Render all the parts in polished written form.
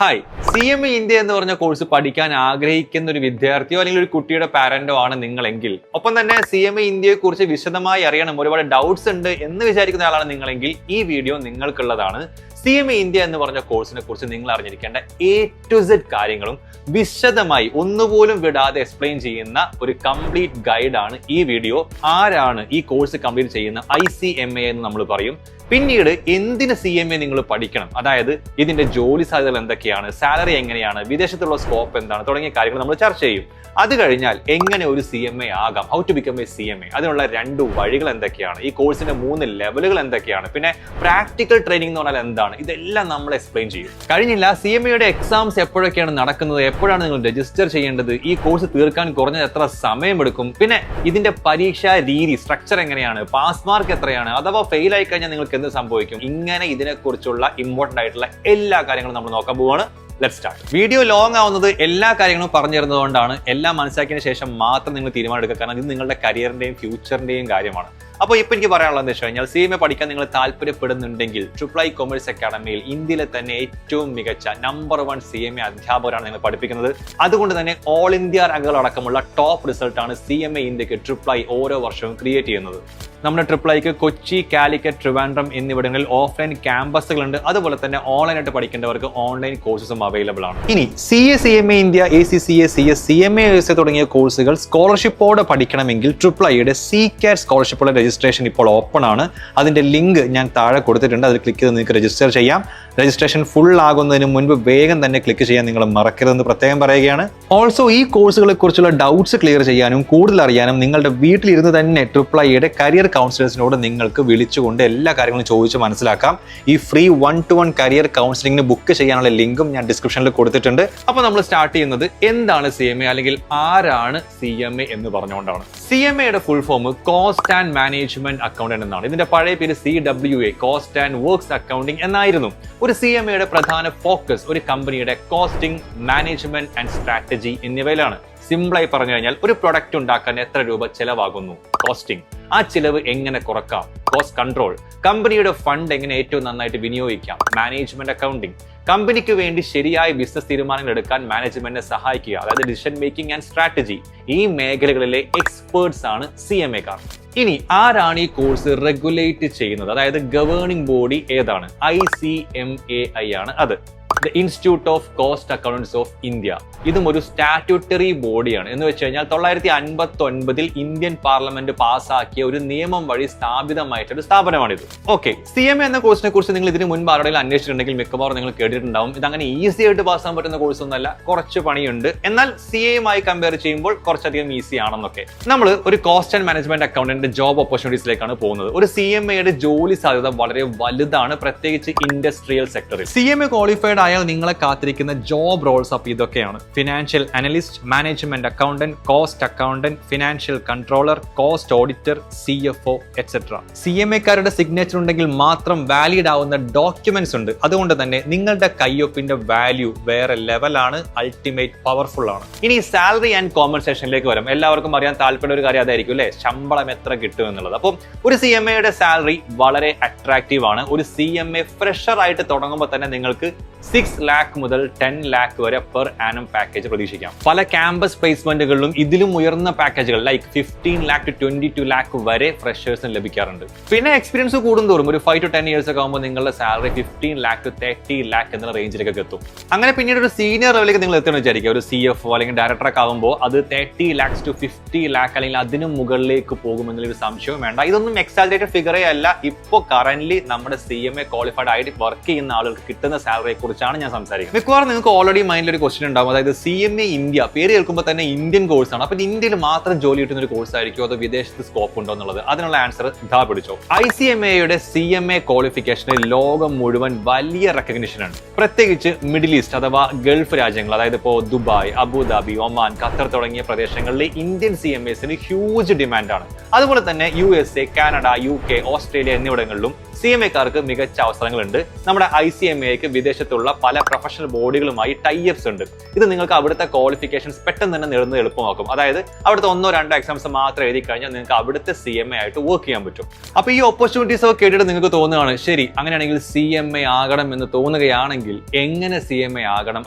Hi, CMA India എന്ന് പറഞ്ഞ course പഠിക്കാൻ ആഗ്രഹിക്കുന്ന ഒരു വിദ്യാർത്ഥിയോ അല്ലെങ്കിൽ ഒരു കുട്ടിയുടെ പാരന്റോ ആണ് നിങ്ങളെങ്കിൽ, ഒപ്പം തന്നെ CMA ഇന്ത്യയെ കുറിച്ച് വിശദമായി അറിയണം, ഒരുപാട് ഡൗട്ട്സ് ഉണ്ട് എന്ന് വിചാരിക്കുന്ന ആളാണ് നിങ്ങളെങ്കിൽ ഈ വീഡിയോ നിങ്ങൾക്കുള്ളതാണ്. CMA ഇന്ത്യ എന്ന് പറഞ്ഞ കോഴ്സിനെ കുറിച്ച് നിങ്ങൾ അറിഞ്ഞിരിക്കേണ്ട A to Z കാര്യങ്ങളും വിശദമായി ഒന്നുപോലും വിടാതെ എക്സ്പ്ലെയിൻ ചെയ്യുന്ന ഒരു കംപ്ലീറ്റ് ഗൈഡാണ് ഈ വീഡിയോ. ആരാണ് ഈ കോഴ്സ് കംപ്ലീറ്റ് ചെയ്യുന്ന ICMA എന്ന് നമ്മൾ പറയും. പിന്നീട് എന്തിന് CMA നിങ്ങൾ പഠിക്കണം, അതായത് ഇതിന്റെ ജോലി സാധ്യതകൾ എന്തൊക്കെയാണ്, സാലറി എങ്ങനെയാണ്, വിദേശത്തുള്ള സ്കോപ്പ് എന്താണ് തുടങ്ങിയ കാര്യങ്ങൾ നമ്മൾ ചർച്ച ചെയ്യും. അത് കഴിഞ്ഞാൽ എങ്ങനെ ഒരു CMA ആകാം, how to become a CMA, അതിനുള്ള 2 വഴികൾ എന്തൊക്കെയാണ്, ഈ കോഴ്സിന്റെ 3 ലെവലുകൾ എന്തൊക്കെയാണ്, പിന്നെ പ്രാക്ടിക്കൽ ട്രെയിനിങ് എന്ന് പറഞ്ഞാൽ എന്താണ്, ഇതെല്ലാം നമ്മൾ എക്സ്പ്ലെയിൻ ചെയ്യും. കഴിഞ്ഞില്ല, CMAയുടെ എക്സാംസ് എപ്പോഴൊക്കെയാണ് നടക്കുന്നത്, എപ്പോഴാണ് നിങ്ങൾ രജിസ്റ്റർ ചെയ്യേണ്ടത്, ഈ കോഴ്സ് തീർക്കാൻ കുറഞ്ഞത് എത്ര സമയമെടുക്കും, പിന്നെ ഇതിന്റെ പരീക്ഷാ രീതി സ്ട്രക്ചർ എങ്ങനെയാണ്, പാസ് മാർക്ക് എത്രയാണ്, അഥവാ ഫെയിൽ ആയി കഴിഞ്ഞാൽ നിങ്ങൾക്ക് എന്ത് സംഭവിക്കും, ഇങ്ങനെ ഇതിനെക്കുറിച്ചുള്ള ഇമ്പോർട്ടന്റ് ആയിട്ടുള്ള എല്ലാ കാര്യങ്ങളും നമ്മൾ നോക്കാൻ പോവാണ്. Let's start. വീഡിയോ ലോങ് ആവുന്നത് എല്ലാ കാര്യങ്ങളും പറഞ്ഞു തരുന്നതുകൊണ്ടാണ്. എല്ലാം മനസ്സിലാക്കിയതിനു ശേഷം മാത്രം നിങ്ങൾ തീരുമാനം എടുക്കുക, കാരണം ഇത് നിങ്ങളുടെ കരിയറിന്റെയും ഫ്യൂച്ചറിന്റെയും കാര്യമാണ്. അപ്പോൾ ഇപ്പൊ എനിക്ക് പറയാനുള്ളത് എന്താ വെച്ച് കഴിഞ്ഞാൽ, CMA പഠിക്കാൻ നിങ്ങൾ താല്പര്യപ്പെടുന്നുണ്ടെങ്കിൽ ട്രിപ്പിൾ ഐ കൊമേഴ്സ് അക്കാഡമിയിൽ ഇന്ത്യയിലെ തന്നെ ഏറ്റവും മികച്ച നമ്പർ 1 CMA അധ്യാപകരാണ് നിങ്ങൾ പഠിപ്പിക്കുന്നത്. അതുകൊണ്ട് തന്നെ ഓൾ ഇന്ത്യ റാങ്കുകളടക്കമുള്ള ടോപ്പ് റിസൾട്ടാണ് CMA ഇന്ത്യക്ക് ട്രിപ്പിൾ ഐ ഓരോ വർഷവും ക്രിയേറ്റ് ചെയ്യുന്നത്. നമ്മുടെ ട്രിപ്പിൾ ഐക്ക് കൊച്ചി, കാലിക്കറ്റ്, ട്രിവാൻഡ്രം എന്നിവിടങ്ങളിൽ ഓഫ്ലൈൻ ക്യാമ്പസുകളുണ്ട്. അതുപോലെ തന്നെ ഓൺലൈനായിട്ട് പഠിക്കേണ്ടവർക്ക് ഓൺലൈൻ കോഴ്സസും അവൈലബിൾ ആണ്. ഇനി CMA India, ACCA, CS, CMA USA തുടങ്ങിയ കോഴ്സുകൾ സ്കോളർഷിപ്പോടെ പഠിക്കണമെങ്കിൽ ട്രിപ്പിൾ ഐയുടെ CCAT സ്കോളർഷിപ്പുള്ള രജിസ്ട്രേഷൻ ഇപ്പോൾ ഓപ്പൺ ആണ്. അതിന്റെ ലിങ്ക് ഞാൻ താഴെ കൊടുത്തിട്ടുണ്ട്, അതിൽ ക്ലിക്ക് ചെയ്ത് നിങ്ങൾക്ക് രജിസ്റ്റർ ചെയ്യാം. രജിസ്ട്രേഷൻ ഫുൾ ആകുന്നതിന് മുൻപ് വേഗം തന്നെ ക്ലിക്ക് ചെയ്യാൻ നിങ്ങൾ മറക്കരുതെന്ന് പ്രത്യേകം പറയുകയാണ്. ഓൾസോ ഈ കോഴ്സുകളെ കുറിച്ചുള്ള ഡൗട്ട്സ് ക്ലിയർ ചെയ്യാനും കൂടുതൽ അറിയാനും നിങ്ങളുടെ വീട്ടിലിരുന്ന് തന്നെ ട്രിപ്പിൾ ഐയുടെ കരിയർ കൗൺസിലേഴ്സിനോട് നിങ്ങൾക്ക് വിളിച്ചുകൊണ്ട് എല്ലാ കാര്യങ്ങളും ചോദിച്ച് മനസ്സിലാക്കാം. ഈ ഫ്രീ 1-to-1 കരിയർ കൗൺസിലിംഗിന് ബുക്ക് ചെയ്യാനുള്ള ലിങ്കും ഞാൻ ഡിസ്ക്രിപ്ഷനിൽ കൊടുത്തിട്ടുണ്ട്. അപ്പോൾ നമ്മൾ സ്റ്റാർട്ട് ചെയ്യുന്നത് എന്താണ് CMA അല്ലെങ്കിൽ ആരാണ് CMA എന്ന് പറഞ്ഞുകൊണ്ടാണ്. CMAയുടെ full form cost and management accountant എന്നാണ്. ഇതിന്റെ പഴയ പേര് CWA, cost and works accounting എന്നായിരുന്നു. ഒരു CMAയുടെ പ്രധാന ഫോക്കസ് ഒരു കമ്പനിയുടെ കോസ്റ്റിംഗ്, മാനേജ്മെന്റ് ആൻഡ് സ്ട്രാറ്റജി എന്നിവയിലാണ്. സിമ്പിളായി പറഞ്ഞു കഴിഞ്ഞാൽ, ഒരു പ്രൊഡക്റ്റ് ഉണ്ടാക്കാൻ എത്ര രൂപ ചെലവാകുന്നു, കോസ്റ്റിംഗ്. ആ ചിലവ് എങ്ങനെ കുറക്കാം, കോസ്റ്റ് കൺട്രോൾ. കമ്പനിയുടെ ഫണ്ട് എങ്ങനെ ഏറ്റവും നന്നായിട്ട് വിനിയോഗിക്കാം, മാനേജ്മെന്റ് അക്കൗണ്ടിംഗ്. കമ്പനിക്ക് വേണ്ടി ശരിയായ ബിസിനസ് തീരുമാനങ്ങൾ എടുക്കാൻ മാനേജ്മെന്റിനെ സഹായിക്കുക, അതായത് ഡിസിഷൻ മേക്കിംഗ് ആൻഡ് സ്ട്രാറ്റജി. ഈ മേഖലകളിലെ എക്സ്പേർട്സ് ആണ് CMAക്കാർ. ഇനി ആരാണ് ഈ കോഴ്സ് റെഗുലേറ്റ് ചെയ്യുന്നത്, അതായത് ഗവേണിംഗ് ബോഡി ഏതാണ്? ICMAI ആണ് അത്. The institute of cost accountants of India. ഇതും ഒരു സ്റ്റാറ്റ്യൂട്ടറി ബോഡിയാണ്. എന്ന് വെച്ച് കഴിഞ്ഞാൽ 1959 ഇന്ത്യൻ പാർലമെന്റ് പാസ്സാക്കിയ ഒരു നിയമം വഴി സ്ഥാപിതമായിട്ടൊരു സ്ഥാപനമാണിത്. ഓക്കെ, CMA എന്ന കോഴ്സിനെ കുറിച്ച് നിങ്ങൾ ഇതിന് മുൻപ് ആരുടെയും അന്വേഷിച്ചിട്ടുണ്ടെങ്കിൽ മിക്കവാറും നിങ്ങൾ കേട്ടിട്ടുണ്ടാവും. ഇതങ്ങനെ ഈസി ആയിട്ട് പാസ്സാൻ പറ്റുന്ന കോഴ്സ് ഒന്നല്ല, കുറച്ച് പണിയുണ്ട്. എന്നാൽ CAയുമായി കമ്പയർ ചെയ്യുമ്പോൾ കുറച്ചധികം ഈസി ആണെന്നൊക്കെ. നമ്മൾ ഒരു cost and management accountant job ഓപ്പർച്യൂണിറ്റീസിലേക്കാണ് പോകുന്നത്. ഒരു CMAയുടെ ജോലി സാധ്യത വളരെ വലുതാണ്, പ്രത്യേകിച്ച് ഇൻഡസ്ട്രിയൽ സെക്ടറിൽ. CMA ക്വാളിഫൈഡ് ആയാൽ നിങ്ങളെ കാത്തിരിക്കുന്ന ജോബ് റോൾസ് അപ്പ് ഇതൊക്കെയാണ്: financial analyst, management accountant, cost accountant, financial controller, cost auditor, CFO etcetera. CMAക്കാരുടെ സിഗ്നേച്ചർ ഉണ്ടെങ്കിൽ മാത്രം വാലിഡ് ആവുന്ന ഡോക്യുമെന്റ്സ് ഉണ്ട്. അതുകൊണ്ട് തന്നെ നിങ്ങളുടെ കയ്യൊപ്പിന്റെ വാല്യൂ വേറെ ലെവലാണ്, അൾട്ടിമേറ്റ് പവർഫുൾ ആണ്. ഇനി സാലറി ആൻഡ് കോമ്പൻസേഷനിലേക്ക് വരാം. എല്ലാവർക്കും അറിയാൻ താല്പര്യം ഒരു കാര്യം അതായിരിക്കും അല്ലെ, ശമ്പളം എത്ര കിട്ടും എന്നുള്ളത്. അപ്പം ഒരു CMAയുടെ സാലറി വളരെ അട്രാക്റ്റീവ് ആണ്. ഒരു CMA ഫ്രഷർ ആയിട്ട് തുടങ്ങുമ്പോൾ തന്നെ നിങ്ങൾക്ക് 6 lakh മുതൽ 10 lakh വരെ പെർ ആനം പാക്കേജ് പ്രതീക്ഷിക്കാം. പല ക്യാമ്പസ് പ്ലേസ്മെന്റുകളിലും ഇതിലും ഉയർന്ന പാക്കേജുകൾ ലൈക്ക് 15 lakh to 22 lakh വരെ ഫ്രഷേഴ്സിന് ലഭിക്കാറുണ്ട്. പിന്നെ എക്സ്പീരിയൻസ് കൂടുന്തോറും ഒരു 5 to 10 years ഒക്കെ ആകുമ്പോൾ നിങ്ങളുടെ സാലറി 15 lakh to 30 lakh എന്ന റേഞ്ചിലേക്ക് എത്തും. അങ്ങനെ പിന്നീട് ഒരു സീനിയർ ലെവലിലേക്ക് നിങ്ങൾ എത്തുമെന്ന് വിചാരിക്കുക. ഒരു CFO അല്ലെങ്കിൽ ഡയറക്ടറൊക്കെ ആകുമ്പോൾ അത് 30 lakhs to 50 lakh അല്ലെങ്കിൽ അതിന് മുകളിലേക്ക് പോകുമെന്നുള്ളൊരു സംശയവും വേണ്ട. ഇതൊന്നും എക്സാജറേറ്റഡ് ഫിഗറേ അല്ല. ഇപ്പോൾ കറന്റ് നമ്മുടെ CMA ക്വാളിഫൈഡ് ആയിട്ട് വർക്ക് ചെയ്യുന്ന ആളുകൾക്ക് കിട്ടുന്ന സാലറിയെ കുറിച്ചാണ് ഞാൻ സംസാരിക്കുന്നത്. മിക്കവാറും നിങ്ങൾക്ക് ഓൾറെഡി മൈൻഡിൽ ഒരു ക്വസ്റ്റൻ ഉണ്ടാവും, അതായത് CMA ഇന്ത്യ പേര് കേൾക്കുമ്പോൾ തന്നെ ഇന്ത്യൻ കോഴ്സ് ആണ്. അപ്പൊ ഇന്ത്യയിൽ മാത്രം ജോലി കിട്ടുന്ന ഒരു കോഴ്സ് ആയിരിക്കും, അതോ വിദേശത്ത് സ്കോപ്പ് ഉണ്ടോ എന്നുള്ളത്? അതിനുള്ള ആൻസർ ഇതാ പിടിച്ചോ. ICMAയുടെ CMA ക്വാളിഫിക്കേഷനിൽ ലോകം മുഴുവൻ വലിയ റെക്കഗ്നിഷൻ ആണ്. പ്രത്യേകിച്ച് മിഡിൽ ഈസ്റ്റ് അഥവാ ഗൾഫ് രാജ്യങ്ങൾ, അതായത് ഇപ്പോൾ ദുബായ്, അബുദാബി, ഒമാൻ, ഖത്തർ തുടങ്ങിയ പ്രദേശങ്ങളിലെ ഇന്ത്യൻ CMAസിന് ഹ്യൂജ് ഡിമാൻഡ് ആണ്. അതുപോലെ തന്നെ USA, കാനഡ, UK, ഓസ്ട്രേലിയ എന്നിവിടങ്ങളിലും CMA-ക്കാർക്ക് മികച്ച അവസരങ്ങളുണ്ട്. നമ്മുടെ ICMA-ക്ക് വിദേശത്തുള്ള പല പ്രൊഫഷണൽ ബോഡികളുമായി ടൈപ്സ് ഉണ്ട്. ഇത് നിങ്ങൾക്ക് അവിടുത്തെ ക്വാളിഫിക്കേഷൻസ് പെട്ടെന്ന് തന്നെ നേടുന്നത് എളുപ്പമാക്കും. അതായത് അവിടുത്തെ 1-2 എക്സാംസ് മാത്രം എഴുതി കഴിഞ്ഞാൽ നിങ്ങൾക്ക് അവിടുത്തെ CMA ആയിട്ട് വർക്ക് ചെയ്യാൻ പറ്റും. അപ്പോൾ ഈ ഓപ്പർച്യൂണിറ്റീസ് ഒക്കെ കേട്ടിട്ട് നിങ്ങൾക്ക് തോന്നുകയാണ് ശരി അങ്ങനെയാണെങ്കിൽ CMA ആകണം എന്ന് തോന്നുകയാണെങ്കിൽ എങ്ങനെ CMA ആകണം,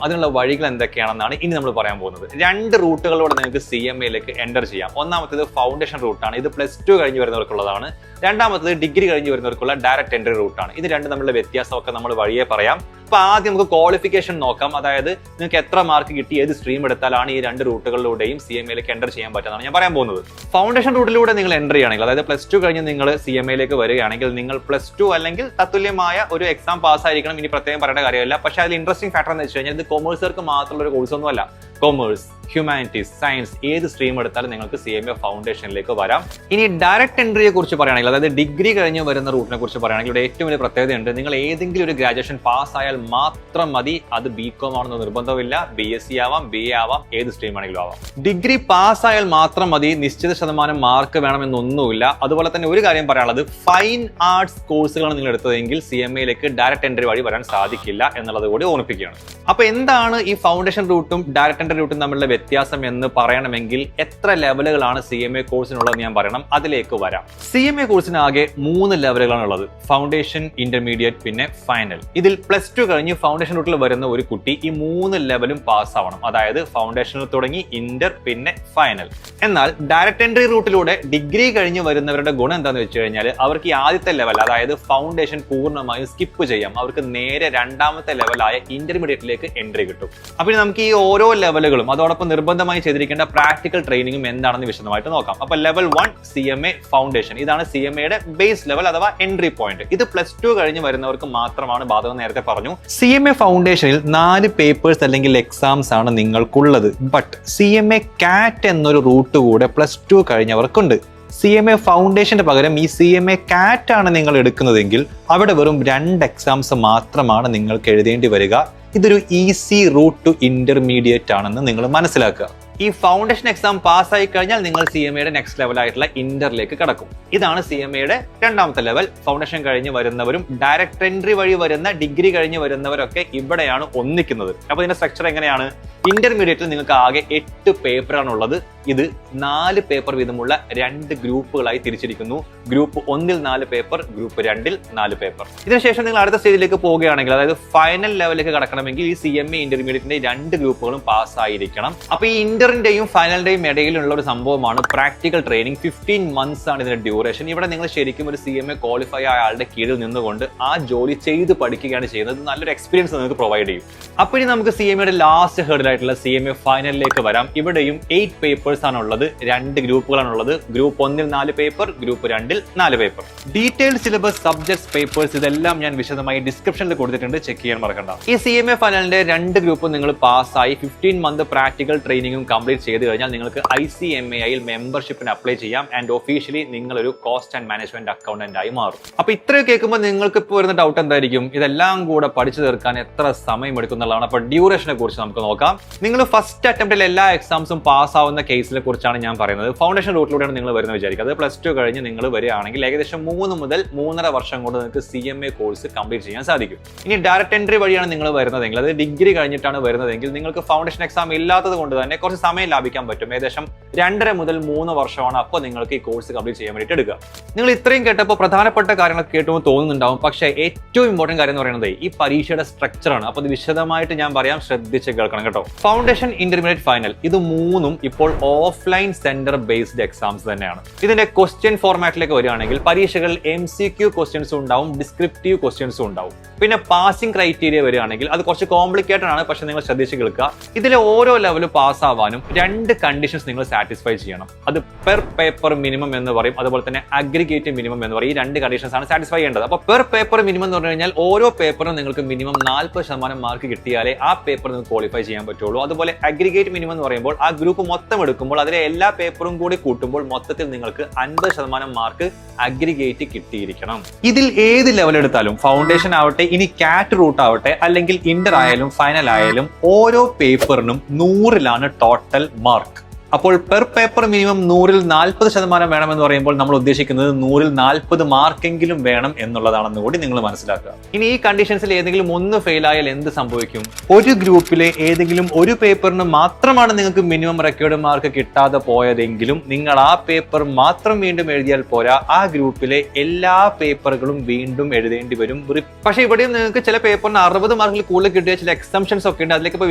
അതിനുള്ള വഴികൾ എന്തൊക്കെയാണെന്നാണ് ഇനി നമ്മൾ പറയാൻ പോകുന്നത്. 2 റൂട്ടുകളിലൂടെ നിങ്ങൾക്ക് CMA-ലേക്ക് എൻ്റർ ചെയ്യാം. ഒന്നാമത്തേത് ഫൗണ്ടേഷൻ റൂട്ടാണ്. ഇത് +2 കഴിഞ്ഞ് വരുന്നവർക്കുള്ളതാണ്. രണ്ടാമത്തേത് ഡിഗ്രി കഴിഞ്ഞ് വരുന്നവർക്കുള്ള ഡയറക്റ്റ് എൻട്രി റൂട്ടാണ്. ഇത് രണ്ടും തമ്മിലുള്ള വ്യത്യാസമൊക്കെ നമ്മൾ വഴിയെ പറയാം. അപ്പൊ ആദ്യം നമുക്ക് ക്വാളിഫിക്കേഷൻ നോക്കാം. അതായത് നിങ്ങൾക്ക് എത്ര മാർക്ക് കിട്ടി, ഏത് സ്ട്രീം എടുത്താലാണ് ഈ 2 റൂട്ടുകളിലൂടെയും CMA-ലേക്ക് എൻ്റർ ചെയ്യാൻ പറ്റുന്നതാണ് ഞാൻ പറയാൻ പോകുന്നത്. ഫൗണ്ടേഷൻ റൂട്ടിലൂടെ നിങ്ങൾ എൻ്റർ ചെയ്യുകയാണെങ്കിൽ, അതായത് +2 കഴിഞ്ഞ് നിങ്ങൾ CMA-ലേക്ക് വരികയാണെങ്കിൽ നിങ്ങൾ +2 അല്ലെങ്കിൽ തത്തുല്യമായ ഒരു എക്സാം പാസ്സായിരിക്കണം. ഇനി പ്രത്യേകം പറയേണ്ട കാര്യമില്ല. പക്ഷേ അതിൽ ഇൻട്രസ്റ്റിംഗ് ഫാക്ടർ എന്ന് വെച്ച് കഴിഞ്ഞാൽ ഇത് കൊമേഴ്സുകാർക്ക് മാത്രമുള്ള ഒരു കോഴ്സ് ഒന്നുമല്ല. കൊമേഴ്സ്, ഹ്യൂമാനിറ്റീസ്, സയൻസ് ഏത് സ്ട്രീം എടുത്താലും നിങ്ങൾക്ക് CMA ഫൗണ്ടേഷനിലേക്ക് വരാം. ഇനി ഡയറക്റ്റ് എൻട്രിയെ കുറിച്ച് പറയുകയാണെങ്കിൽ, അതായത് ഡിഗ്രി കഴിഞ്ഞ് വരുന്ന റൂട്ടിനെ കുറിച്ച് പറയുകയാണെങ്കിൽ ഇവിടെ ഏറ്റവും വലിയ പ്രത്യേകതയുണ്ട്. നിങ്ങൾ ഏതെങ്കിലും ഒരു ഗ്രാജുവേഷൻ പാസ്സായാൽ മാത്രം മതി. അത് BCom ആണെന്ന് നിർബന്ധമില്ല. BSc ആവാം, BA ആവാം, ഏത് സ്ട്രീം ആണെങ്കിലും ആവാം. ഡിഗ്രി പാസ്സായാൽ മാത്രം മതി. നിശ്ചിത ശതമാനം മാർക്ക് വേണമെന്നൊന്നുമില്ല. അതുപോലെ തന്നെ ഒരു കാര്യം പറയാനുള്ളത്, ഫൈൻ ആർട്സ് കോഴ്സുകളാണ് നിങ്ങൾ എടുത്തതെങ്കിൽ CMA-ലേക്ക് ഡയറക്റ്റ് എൻട്രി വഴി വരാൻ സാധിക്കില്ല എന്നുള്ളത് കൂടി ഓർമ്മിപ്പിക്കുകയാണ്. അപ്പൊ എന്താണ് ഈ ഫൗണ്ടേഷൻ റൂട്ടും ഡയറക്റ്റ് എൻട്രി റൂട്ടും തമ്മിലുള്ള വ്യത്യാസം എന്ന് പറയണമെങ്കിൽ എത്ര ലെവലുകളാണ് CMA കോഴ്സിനുള്ളത് ഞാൻ പറയണം. അതിലേക്ക് വരാം. CMA കോഴ്സിന് ആകെ 3 ലെവലുകളാണ് ഉള്ളത്. ഫൗണ്ടേഷൻ, ഇന്റർമീഡിയറ്റ്, പിന്നെ ഫൈനൽ. ഇതിൽ +2 കഴിഞ്ഞ് ഫൗണ്ടേഷൻ റൂട്ടിൽ വരുന്ന ഒരു കുട്ടി ഈ 3 ലെവലും പാസ് ആവണം. അതായത് ഫൗണ്ടേഷനിൽ തുടങ്ങി ഇന്റർ പിന്നെ ഫൈനൽ. എന്നാൽ ഡയറക്റ്റ് എൻട്രി റൂട്ടിലൂടെ ഡിഗ്രി കഴിഞ്ഞ് വരുന്നവരുടെ ഗുണം എന്താണെന്ന് വെച്ച് കഴിഞ്ഞാൽ അവർക്ക് ഈ ആദ്യത്തെ ലെവൽ, അതായത് ഫൗണ്ടേഷൻ പൂർണ്ണമായും സ്കിപ്പ് ചെയ്യാം. അവർക്ക് നേരെ 2ാമത്തെ ലെവലായ ഇന്റർമീഡിയറ്റിലേക്ക് എൻട്രി കിട്ടും. അപ്പോൾ നമുക്ക് ഈ ഓരോ ലെവലുകളും അതോടൊപ്പം നിർബന്ധമായി ചെയ്തിരിക്കേണ്ട പ്രാക്ടിക്കൽ ട്രെയിനിങ്ങും എന്താണെന്ന് വിശദമായിട്ട് നോക്കാം. അപ്പോൾ ലെവൽ 1 CMA ഫൗണ്ടേഷൻ. ഇതാണ് CMA-യുടെ ബേസ് ലെവൽ അഥവാ എൻട്രി പോയിന്റ്. ഇത് +2 കഴിഞ്ഞ് വരുന്നവർക്ക് മാത്രമാണ് ബാധകം. നേരത്തെ പറഞ്ഞു. CMA ഫൗണ്ടേഷനിൽ 4 പേപ്പേഴ്സ് അല്ലെങ്കിൽ എക്സാംസ് ആണ് നിങ്ങൾക്കുള്ളത്. ബട്ട് CMA CAT എന്നൊരു റൂട്ട് കൂടെ +2 കഴിഞ്ഞവർക്കുണ്ട്. CMA ഫൗണ്ടേഷന്റെ പകരം ഈ CMA CAT ആണ് നിങ്ങൾ എടുക്കുന്നതെങ്കിൽ അവിടെ വെറും 2 എക്സാംസ് മാത്രമാണ് നിങ്ങൾക്ക് എഴുതേണ്ടി വരിക. ഇതൊരു ഈസി റൂട്ട് ടു ഇന്റർമീഡിയറ്റ് ആണെന്ന് നിങ്ങൾ മനസ്സിലാക്കുക. ഈ ഫൗണ്ടേഷൻ എക്സാം പാസ്സായി കഴിഞ്ഞാൽ നിങ്ങൾ CMA-യുടെ നെക്സ്റ്റ് ലെവലായിട്ടുള്ള ഇന്ററിലേക്ക് കടക്കും. ഇതാണ് CMA-യുടെ 2ാമത്തെ ലെവൽ. ഫൗണ്ടേഷൻ കഴിഞ്ഞ് വരുന്നവരും ഡയറക്റ്റ് എൻട്രി വഴി വരുന്ന ഡിഗ്രി കഴിഞ്ഞ് വരുന്നവരൊക്കെ ഇവിടെയാണ് ഒന്നിക്കുന്നത്. അപ്പോൾ ഇതിന്റെ സ്ട്രക്ചർ എങ്ങനെയാണ്? ഇന്റർമീഡിയറ്റിൽ നിങ്ങൾക്ക് ആകെ 8 പേപ്പറാണ് ഉള്ളത്. ഇത് 4 പേപ്പർ വീതമുള്ള 2 ഗ്രൂപ്പുകളായി തിരിച്ചിരിക്കുന്നു. ഗ്രൂപ്പ് 1-ൽ 4 പേപ്പർ, ഗ്രൂപ്പ് 2-ൽ 4 പേപ്പർ. ഇതിനുശേഷം നിങ്ങൾ അടുത്ത സ്റ്റേജിലേക്ക് പോവുകയാണെങ്കിൽ, അതായത് ഫൈനൽ ലെവലിലേക്ക് കടക്കണമെങ്കിൽ ഈ CMA ഇന്റർമീഡിയറ്റിന്റെ 2 ഗ്രൂപ്പുകളും പാസ്സായിരിക്കണം. അപ്പോൾ ഈ ഇന്ററിന്റെയും ഫൈനലിന്റെയും ഇടയിലുള്ള ഒരു സംഭവമാണ് പ്രാക്ടിക്കൽ ട്രെയിനിങ്. 15 months ആണ് ഇതിന്റെ ഡ്യൂറേഷൻ. ഇവിടെ നിങ്ങൾ ശരിക്കും ഒരു CMA ക്വാളിഫൈ ആയ ആളുടെ കീഴിൽ നിന്നുകൊണ്ട് ആ ജോലി ചെയ്ത് പഠിക്കുകയാണ് ചെയ്യുന്നത്. നല്ലൊരു എക്സ്പീരിയൻസ് നിങ്ങൾക്ക് പ്രൊവൈഡ് ചെയ്യും. അപ്പോൾ ഇനി നമുക്ക് CMA-യുടെ ലാസ്റ്റ് ഹേർഡിലായിട്ടുള്ള CMA ഫൈനലിലേക്ക് വരാം. ഇവിടെയും 8 പേപ്പേഴ്സ് ആണുള്ളത്. 2 ഗ്രൂപ്പുകളാണുള്ളത്. ഗ്രൂപ്പ് 1-ൽ 4 പേപ്പർ, ഗ്രൂപ്പ് 2-ൽ 4 paper. Detailed syllabus, subjects, papers ഇതെല്ലാം ഞാൻ വിശദമായി ഡിസ്ക്രിപ്ഷനിൽ കൊടുത്തിട്ടുണ്ട്. ചെക്ക് ചെയ്യാൻ മറക്കണ്ട. ഈ CMA ഫൈനലിന്റെ 2 ഗ്രൂപ്പും നിങ്ങൾ പാസ്സായി 15 month പ്രാക്ടിക്കൽ ട്രെയിനിങ്ങും കംപ്ലീറ്റ് ചെയ്ത് കഴിഞ്ഞാൽ നിങ്ങൾക്ക് ICMA-യിൽ മെമ്പർഷിപ്പിന് അപ്ലൈ ചെയ്യാം. ആൻഡ് ഒഫീഷ്യലി നിങ്ങളൊരു കോസ്റ്റ് ആൻഡ് മാനേജ്മെന്റ് അക്കൗണ്ടന്റ് ആയി മാറും. അപ്പൊ ഇത്രയും കേൾക്കുമ്പോൾ നിങ്ങൾക്ക് ഇപ്പോൾ വരുന്ന ഡൗട്ട് എന്തായിരിക്കും? ഇതെല്ലാം കൂടെ പഠിച്ചു തീർക്കാൻ എത്ര സമയം എടുക്കുന്നുള്ളതാണ്. അപ്പൊ ഡ്യൂറേഷനെ കുറിച്ച് നമുക്ക് നോക്കാം. നിങ്ങൾ ഫസ്റ്റ് അറ്റംപ്റ്റിൽ എല്ലാ എക്സാംസും പാസ് ആവുന്ന കേസിനെ കുറിച്ചാണ് ഞാൻ പറയുന്നത്. ഫൗണ്ടേഷൻ റൂട്ടിലൂടെയാണ് നിങ്ങൾ വരുന്നത് വിചാരിക്കുക. അത് +2 കഴിഞ്ഞ് നിങ്ങൾ വരികയാണെങ്കിൽ ഏകദേശം 3 മുതൽ 3.5 വർഷം കൊണ്ട് നിങ്ങൾക്ക് CMA കോഴ്സ് കംപ്ലീറ്റ് ചെയ്യാൻ സാധിക്കും. ഇനി ഡയറക്റ്റ് എൻട്രി വഴിയാണ് നിങ്ങൾ വരുന്നതെങ്കിൽ, അത് ഡിഗ്രി കഴിഞ്ഞിട്ടാണ് വരുന്നതെങ്കിൽ നിങ്ങൾക്ക് ഫൗണ്ടേഷൻ എക്സാം ഇല്ലാത്തത് കൊണ്ട് തന്നെ കുറച്ച് സമയം ലാഭിക്കാൻ പറ്റും. ഏകദേശം 2.5 മുതൽ 3 വർഷമാണ് അപ്പോൾ നിങ്ങൾക്ക് ഈ കോഴ്സ് കംപ്ലീറ്റ് ചെയ്യാൻ വേണ്ടിയിട്ട് എടുക്കുക. നിങ്ങൾ ഇത്രയും കേട്ടപ്പോൾ പ്രധാനപ്പെട്ട കാര്യങ്ങൾ കേട്ടുമ്പോൾ തോന്നുന്നുണ്ടാവും. പക്ഷേ ഏറ്റവും ഇമ്പോർട്ടന്റ് കാര്യം എന്ന് പറയുന്നത് ഈ പരീക്ഷയുടെ സ്ട്രക്ചറാണ്. അപ്പോൾ ഇത് വിശദമായിട്ട് ഞാൻ പറയാം, ശ്രദ്ധിച്ച് കേൾക്കണം കേട്ടോ. ഫൗണ്ടേഷൻ, ഇന്റർമീഡിയറ്റ്, ഫൈനൽ ഇത് 3ഉം ഇപ്പോൾ ഓഫ്ലൈൻ സെന്റർ ബേസ്ഡ് എക്സാംസ് തന്നെയാണ്. ഇതിന്റെ ക്വസ്റ്റ്യൻ ഫോർമാറ്റിലേക്ക് വരികയാണെങ്കിൽ പരീക്ഷകൾ MCQ ക്വസ്റ്റ്യൻസും ഉണ്ടാവും, ഡിസ്ക്രിപ്റ്റീവ് ക്വസ്റ്റ്യൻസും ഉണ്ടാവും. പിന്നെ പാസിംഗ് ക്രൈറ്റീരിയ വരികയാണെങ്കിൽ അത് കുറച്ച് കോംപ്ലിക്കേറ്റഡ് ആണ്. പക്ഷെ നിങ്ങൾ ശ്രദ്ധിച്ച് കേൾക്കുക. ഇതിലെ ഓരോ ലെവലും പാസ് ആവാനും 2 കണ്ടീഷൻസ് നിങ്ങൾ സാറ്റിസ്ഫൈ ചെയ്യണം. അത് പെർ പേപ്പർ മിനിമം എന്ന് പറയും, അതുപോലെ തന്നെ അഗ്രിഗേറ്റ് മിനിമം എന്ന് പറയും. ഈ 2 കണ്ടീഷൻസ് ആണ് സാറ്റിസ്ഫൈ ചെയ്യേണ്ടത്. അപ്പോൾ പെർ പേപ്പർ മിനിമം എന്ന് പറഞ്ഞു കഴിഞ്ഞാൽ ഓരോ പേപ്പറും നിങ്ങൾക്ക് മിനിമം 40% മാർക്ക് കിട്ടിയാലേ ആ പേപ്പർ നിങ്ങൾക്ക് ക്വാളിഫൈ ചെയ്യാൻ പറ്റുള്ളൂ. അതുപോലെ അഗ്രിഗേറ്റ് മിനിമം എന്ന് പറയുമ്പോൾ ആ ഗ്രൂപ്പ് മൊത്തം എടുക്കുമ്പോൾ അതിലെ എല്ലാ പേപ്പറും കൂടി കൂട്ടുമ്പോൾ മൊത്തത്തിൽ നിങ്ങൾക്ക് 50% മാർക്ക് അഗ്രിഗേറ്റ് കിട്ടിയിരിക്കണം. ഇതിൽ ഏത് ലെവൽ എടുത്താലും, ഫൗണ്ടേഷൻ ആവട്ടെ, ഇനി CAT റൂട്ട് ആവട്ടെ, അല്ലെങ്കിൽ ഇന്റർ ആയാലും ഫൈനൽ ആയാലും, ഓരോ പേപ്പറിനും 100ലാണ് ടോട്ടൽ മാർക്ക്. അപ്പോൾ പെർ പേപ്പർ മിനിമം 100-ൽ 40% വേണമെന്ന് പറയുമ്പോൾ നമ്മൾ ഉദ്ദേശിക്കുന്നത് 100-ൽ 40 മാർക്കെങ്കിലും വേണം എന്നുള്ളതാണെന്ന് കൂടി നിങ്ങൾ മനസ്സിലാക്കുക. ഇനി ഈ കണ്ടീഷൻസിൽ ഏതെങ്കിലും ഒന്ന് ഫെയിൽ ആയാൽ എന്ത് സംഭവിക്കും? ഒരു ഗ്രൂപ്പിലെ ഏതെങ്കിലും ഒരു പേപ്പറിന് മാത്രമാണ് നിങ്ങൾക്ക് മിനിമം റെക്കോർഡ് മാർക്ക് കിട്ടാതെ പോയതെങ്കിലും നിങ്ങൾ ആ പേപ്പർ മാത്രം വീണ്ടും എഴുതിയാൽ പോരാ, ആ ഗ്രൂപ്പിലെ എല്ലാ പേപ്പറുകളും വീണ്ടും എഴുതേണ്ടി വരും. പക്ഷേ ഇവിടെയും നിങ്ങൾക്ക് ചില പേപ്പറിന് 60 മാർക്കിൽ കൂടുതൽ കിട്ടിയ ചില എക്സംഷൻസ് ഒക്കെ ഉണ്ട്. അതിലേക്ക് ഇപ്പോൾ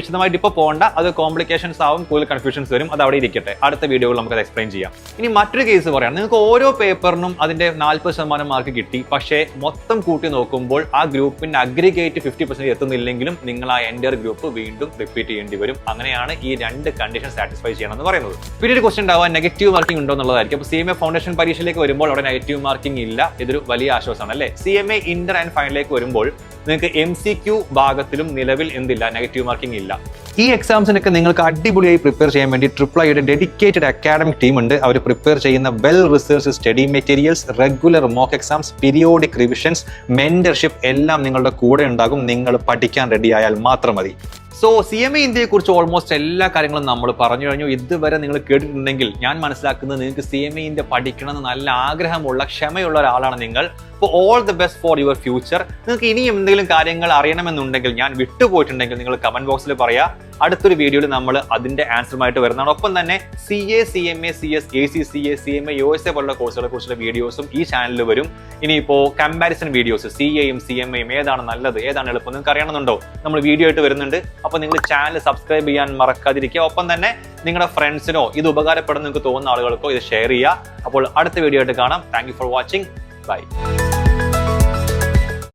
വിശദമായിട്ട് ഇപ്പോൾ പോകണ്ട, അത് കോംപ്ലിക്കേഷൻസ് ആവും, കൂടുതൽ കൺഫ്യൂഷൻസ് വരും. അത് അവിടെ ഇരിക്കട്ടെ, അടുത്ത വീഡിയോയിൽ നമുക്ക് അത് എക്സ്പ്ലെയിൻ ചെയ്യാം. ഇനി മറ്റൊരു കേസ് പറയാം. നിങ്ങൾക്ക് ഓരോ പേപ്പറിനും അതിന്റെ 40% മാർക്ക് കിട്ടി, പക്ഷേ മൊത്തം കൂട്ടി നോക്കുമ്പോൾ ആ ഗ്രൂപ്പിന്റെ അഗ്രിഗേറ്റ് 50% എത്തുന്നില്ലെങ്കിലും നിങ്ങൾ ആ എൻറ്റയർ ഗ്രൂപ്പ് വീണ്ടും റിപ്പീറ്റ് ചെയ്യേണ്ടി വരും. അങ്ങനെയാണ് ഈ രണ്ട് കണ്ടീഷൻ സാറ്റിസ്ഫൈ ചെയ്യണം എന്ന് പറയുന്നത്. പിന്നെ ഒരു ക്വസ്റ്റൻ ഉണ്ടാവുക നെഗറ്റീവ് മാർക്കിംഗ് ഉണ്ടോ എന്നുള്ളതായിരിക്കും. അപ്പോൾ CMA ഫൗണ്ടേഷൻ പരീക്ഷയിലേക്ക് വരുമ്പോൾ അവിടെ നെഗറ്റീവ് മാർക്കിംഗ് ഇല്ല. ഇതൊരു വലിയ ആശ്വാസമാണ് അല്ലേ? CMA ഇന്റർ ആൻഡ് ഫൈനലിലേക്ക് വരുമ്പോൾ നിങ്ങൾക്ക് MCQ ഭാഗത്തിലും നിലവിൽ എന്തില്ല, നെഗറ്റീവ് മാർക്കിംഗ് ഇല്ല. ഈ എക്സാംസിനൊക്കെ നിങ്ങൾക്ക് അടിപൊളിയായി പ്രിപ്പയർ ചെയ്യാൻ വേണ്ടി IIIയുടെ ഡെഡിക്കേറ്റഡ് അക്കാഡമിക് ടീം ഉണ്ട്. അവർ പ്രിപ്പയർ ചെയ്യുന്ന well research study materials, regular mock exams, periodic revisions, mentorship എല്ലാം നിങ്ങളുടെ കൂടെ ഉണ്ടാകും. നിങ്ങൾ പഠിക്കാൻ റെഡി ആയാൽ മാത്രം മതി. സോ CMA ഇന്ത്യയെ കുറിച്ച് ഓൾമോസ്റ്റ് എല്ലാ കാര്യങ്ങളും നമ്മൾ പറഞ്ഞു കഴിഞ്ഞു. ഇതുവരെ നിങ്ങൾ കേട്ടിട്ടുണ്ടെങ്കിൽ ഞാൻ മനസ്സിലാക്കുന്നത് നിങ്ങൾക്ക് CMA ഇന്ത്യ പഠിക്കണമെന്ന് നല്ല ആഗ്രഹമുള്ള, ക്ഷമയുള്ള ഒരാളാണ് നിങ്ങൾ. അപ്പോൾ all the best for your future. നിങ്ങൾക്ക് ഇനിയും എന്തെങ്കിലും കാര്യങ്ങൾ അറിയണമെന്നുണ്ടെങ്കിൽ, ഞാൻ വിട്ടുപോയിട്ടുണ്ടെങ്കിൽ നിങ്ങൾ കമന്റ് ബോക്സിൽ പറയാം. അടുത്തൊരു വീഡിയോയിൽ നമ്മൾ അതിന്റെ ആൻസറുമായിട്ട് വരുന്നതാണ്. ഒപ്പം തന്നെ CA, CMA, CS, ACCA, CMA, USA പോലുള്ള കോഴ്സുകളെ കുറിച്ചുള്ള വീഡിയോസും ഈ ചാനലിൽ വരും. ഇനിയിപ്പോൾ കമ്പാരിസൺ വീഡിയോസ്, CAയും CMAയും ഏതാണ് നല്ലത്, ഏതാണ് എളുപ്പം നിങ്ങൾക്ക് അറിയണമെന്നുണ്ടോ, നമ്മൾ വീഡിയോ ആയിട്ട് വരുന്നുണ്ട്. അപ്പോൾ നിങ്ങൾ ചാനൽ സബ്സ്ക്രൈബ് ചെയ്യാൻ മറക്കാതിരിക്കുക. ഒപ്പം തന്നെ നിങ്ങളുടെ ഫ്രണ്ട്സിനോ ഇത് ഉപകാരപ്പെടുന്ന നിങ്ങൾക്ക് തോന്നുന്ന ആളുകൾക്കോ ഇത് ഷെയർ ചെയ്യുക. അപ്പോൾ അടുത്ത വീഡിയോ ആയിട്ട് കാണാം. Thank you for watching. By.